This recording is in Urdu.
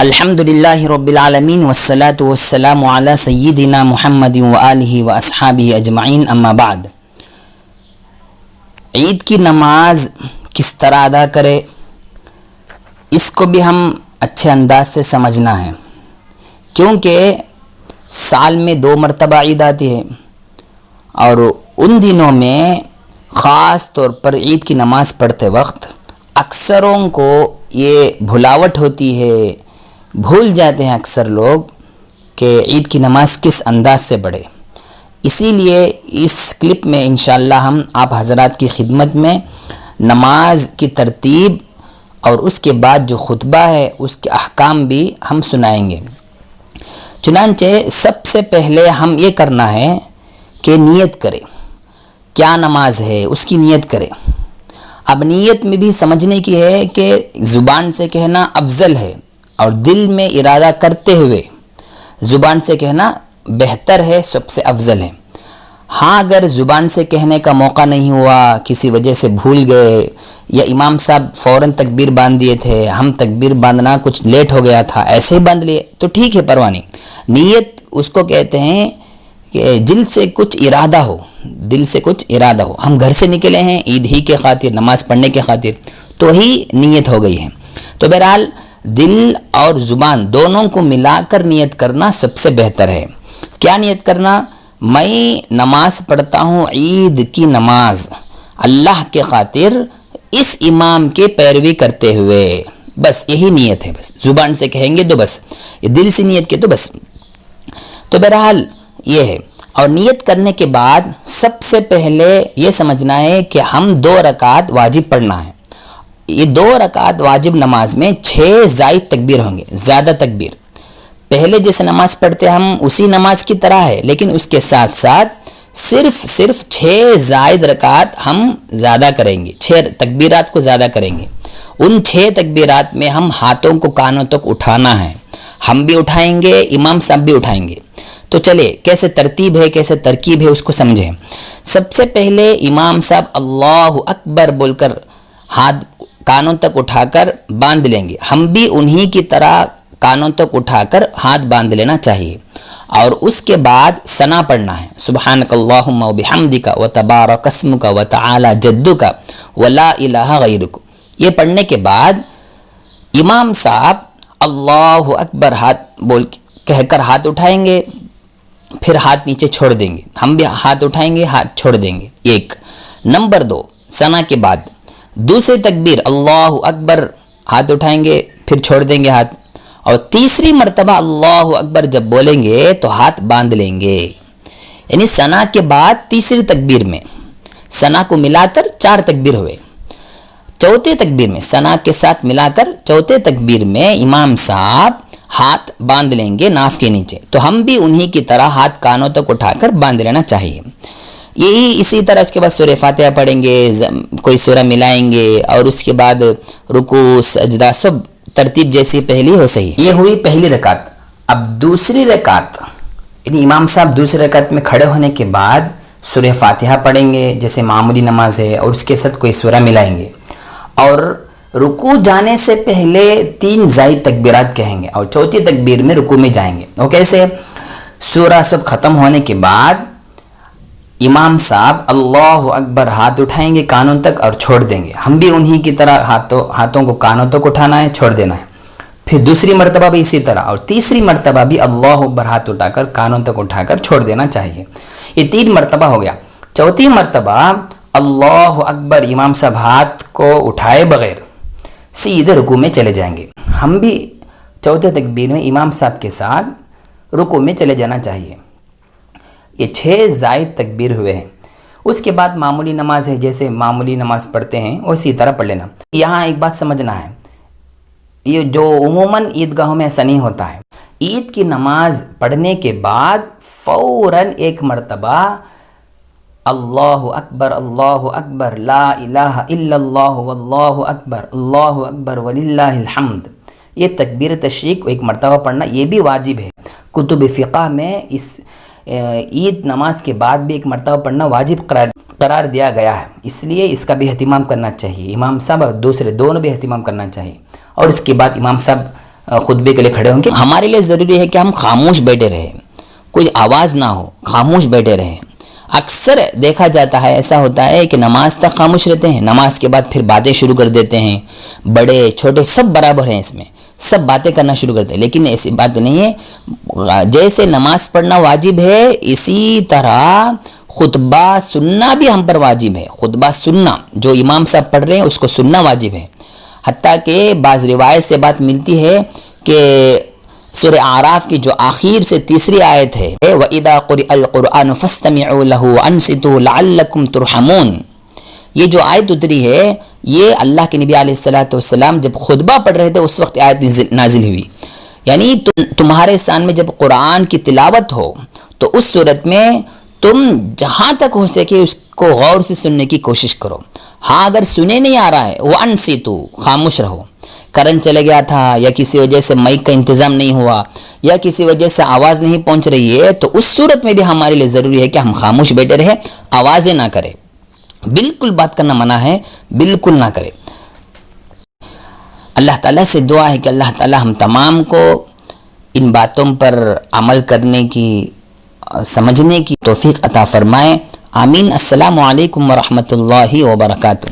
الحمدللہ رب العالمین والصلاة والسلام علی سیدنا محمد وآلہ واصحابہ اجمعین اما بعد۔ عید کی نماز کس طرح ادا کرے، اس کو بھی ہم اچھے انداز سے سمجھنا ہے، کیونکہ سال میں 2 مرتبہ عید آتی ہے اور ان دنوں میں خاص طور پر عید کی نماز پڑھتے وقت اکثروں کو یہ بھلاوٹ ہوتی ہے، بھول جاتے ہیں اکثر لوگ کہ عید کی نماز کس انداز سے پڑھے۔ اسی لیے اس کلپ میں انشاءاللہ ہم آپ حضرات کی خدمت میں نماز کی ترتیب اور اس کے بعد جو خطبہ ہے اس کے احکام بھی ہم سنائیں گے۔ چنانچہ سب سے پہلے ہم یہ کرنا ہے کہ نیت کرے، کیا نماز ہے اس کی نیت کرے۔ اب نیت میں بھی سمجھنے کی ہے کہ زبان سے کہنا افضل ہے اور دل میں ارادہ کرتے ہوئے زبان سے کہنا بہتر ہے، سب سے افضل ہے۔ ہاں، اگر زبان سے کہنے کا موقع نہیں ہوا، کسی وجہ سے بھول گئے یا امام صاحب فوراً تکبیر باندھ دیے تھے، ہم تکبیر باندھنا کچھ لیٹ ہو گیا تھا، ایسے ہی باندھ لیے تو ٹھیک ہے، پرواہ نہیں۔ نیت اس کو کہتے ہیں کہ دل سے کچھ ارادہ ہو، دل سے کچھ ارادہ ہو۔ ہم گھر سے نکلے ہیں عید ہی کے خاطر، نماز پڑھنے کے خاطر، تو ہی نیت ہو گئی ہے۔ تو بہرحال دل اور زبان دونوں کو ملا کر نیت کرنا سب سے بہتر ہے۔ کیا نیت کرنا؟ میں نماز پڑھتا ہوں عید کی نماز اللہ کے خاطر اس امام کے پیروی کرتے ہوئے، بس یہی نیت ہے۔ بس زبان سے کہیں گے تو بس، یہ دل سے نیت کے تو بس۔ تو بہرحال یہ ہے، اور نیت کرنے کے بعد سب سے پہلے یہ سمجھنا ہے کہ ہم 2 رکعت واجب پڑھنا ہے۔ یہ 2 رکعت واجب نماز میں 6 زائد تکبیر ہوں گے، زیادہ تکبیر۔ پہلے جیسے نماز پڑھتے ہم اسی نماز کی طرح ہے، لیکن اس کے ساتھ ساتھ صرف 6 زائد رکعت ہم زیادہ کریں گے، 6 تکبیرات کو زیادہ کریں گے۔ ان 6 تکبیرات میں ہم ہاتھوں کو کانوں تک اٹھانا ہے، ہم بھی اٹھائیں گے، امام صاحب بھی اٹھائیں گے۔ تو چلے کیسے ترتیب ہے، کیسے ترکیب ہے اس کو سمجھیں۔ سب سے پہلے امام صاحب اللہ اکبر بول کر ہاتھ کانوں تک اٹھا کر باندھ لیں گے، ہم بھی انہی کی طرح کانوں تک اٹھا کر ہاتھ باندھ لینا چاہیے، اور اس کے بعد ثنا پڑھنا ہے، سبحانک اللہم و بحمدک و تبارک اسمک و تعالی جدک و لا الہ غیرک۔ یہ پڑھنے کے بعد امام صاحب اللہ اکبر کہہ کر ہاتھ اٹھائیں گے، پھر ہاتھ نیچے چھوڑ دیں گے، ہم بھی ہاتھ اٹھائیں گے، ہاتھ چھوڑ دیں گے۔ ایک نمبر 2، ثنا کے بعد دوسری تکبیر اللہ اکبر، ہاتھ اٹھائیں گے پھر چھوڑ دیں گے ہاتھ، اور تیسری مرتبہ اللہ اکبر جب بولیں گے تو ہاتھ باندھ لیں گے۔ یعنی ثنا کے بعد تیسری تکبیر میں ثنا کو ملا کر 4 تکبیر ہوئے، چوتھے تکبیر میں ثنا کے ساتھ ملا کر چوتھے تکبیر میں امام صاحب ہاتھ باندھ لیں گے ناف کے نیچے، تو ہم بھی انہی کی طرح ہاتھ کانوں تک اٹھا کر باندھ لینا چاہیے۔ یہی اسی طرح اس کے بعد سورہ فاتحہ پڑھیں گے، کوئی سورہ ملائیں گے، اور اس کے بعد رکوع سجدہ سب ترتیب جیسی پہلی ہو صحیح۔ یہ ہوئی پہلی رکعت۔ اب دوسری رکعت، یعنی امام صاحب دوسری رکعت میں کھڑے ہونے کے بعد سورہ فاتحہ پڑھیں گے جیسے معمولی نماز ہے، اور اس کے ساتھ کوئی سورہ ملائیں گے، اور رکوع جانے سے پہلے 3 زائد تکبیرات کہیں گے، اور چوتھی تکبیر میں رکوع میں جائیں گے۔ اور کیسے؟ سورہ سب ختم ہونے کے بعد امام صاحب اللہ اکبر ہاتھ اٹھائیں گے کانوں تک اور چھوڑ دیں گے، ہم بھی انہی کی طرح ہاتھوں کو کانوں تک اٹھانا ہے، چھوڑ دینا ہے۔ پھر دوسری مرتبہ بھی اسی طرح، اور تیسری مرتبہ بھی اللہ اکبر ہاتھ اٹھا کر کانوں تک اٹھا کر چھوڑ دینا چاہیے۔ یہ 3 مرتبہ ہو گیا۔ چوتھی مرتبہ اللہ اکبر امام صاحب ہاتھ کو اٹھائے بغیر سیدھے رکوع میں چلے جائیں گے، ہم بھی چوتھے تکبیر میں امام صاحب کے ساتھ رکوع میں چلے جانا چاہیے۔ یہ 6 زائد تکبیر ہوئے ہیں۔ اس کے بعد معمولی نماز ہے، جیسے معمولی نماز پڑھتے ہیں اسی طرح پڑھ لینا۔ یہاں ایک بات سمجھنا ہے، یہ جو عموماً عیدگاہوں میں ایسا نہیں ہوتا ہے، عید کی نماز پڑھنے کے بعد فوراً ایک مرتبہ اللہ اکبر لا الہ الا اللہ واللہ اکبر وللہ الحمد، یہ تکبیر تشریق ایک مرتبہ پڑھنا، یہ بھی واجب ہے۔ کتب فقہ میں اس عید نماز کے بعد بھی ایک مرتبہ پڑھنا واجب قرار دیا گیا ہے، اس لیے اس کا بھی اہتمام کرنا چاہیے، امام صاحب اور دوسرے دونوں بھی اہتمام کرنا چاہیے۔ اور اس کے بعد امام صاحب خطبے کے لیے کھڑے ہوں گے. ہمارے لیے ضروری ہے کہ ہم خاموش بیٹھے رہیں, کوئی آواز نہ ہو, خاموش بیٹھے رہیں. اکثر دیکھا جاتا ہے, ایسا ہوتا ہے کہ نماز تک خاموش رہتے ہیں, نماز کے بعد پھر باتیں شروع کر دیتے ہیں. بڑے چھوٹے سب برابر ہیں, اس میں سب باتیں کرنا شروع کرتے ہیں. لیکن ایسی بات نہیں ہے. جیسے نماز پڑھنا واجب ہے, اسی طرح خطبہ سننا بھی ہم پر واجب ہے. خطبہ سننا, جو امام صاحب پڑھ رہے ہیں اس کو سننا واجب ہے. حتیٰ کہ بعض روایت سے بات ملتی ہے کہ سورہ اعراف کی جو آخر سے تیسری آیت ہے, وَإِذَا قُرِئَ الْقُرْآنُ فَاسْتَمِعُوا لَهُ وَأَنصِتُوا لَعَلَّكُمْ تُرْحَمُونَ, یہ جو آیت اتری ہے یہ اللہ کے نبی علیہ السلام جب خطبہ پڑھ رہے تھے اس وقت آیت نازل ہوئی. یعنی تمہارے سامنے جب قرآن کی تلاوت ہو تو اس صورت میں تم جہاں تک ہو سکے اس کو غور سے سننے کی کوشش کرو. ہاں اگر سنے نہیں آ رہا ہے, وَأَنصِتُوا, خاموش رہو. کرنٹ چلے گیا تھا, یا کسی وجہ سے مائک کا انتظام نہیں ہوا, یا کسی وجہ سے آواز نہیں پہنچ رہی ہے, تو اس صورت میں بھی ہمارے لیے ضروری ہے کہ ہم خاموش بیٹھے رہیں, آوازیں نہ کریں. بالکل بات کرنا منع ہے, بالکل نہ کریں. اللہ تعالیٰ سے دعا ہے کہ اللہ تعالیٰ ہم تمام کو ان باتوں پر عمل کرنے کی, سمجھنے کی توفیق عطا فرمائے. آمین. السلام علیکم ورحمۃ اللہ وبرکاتہ.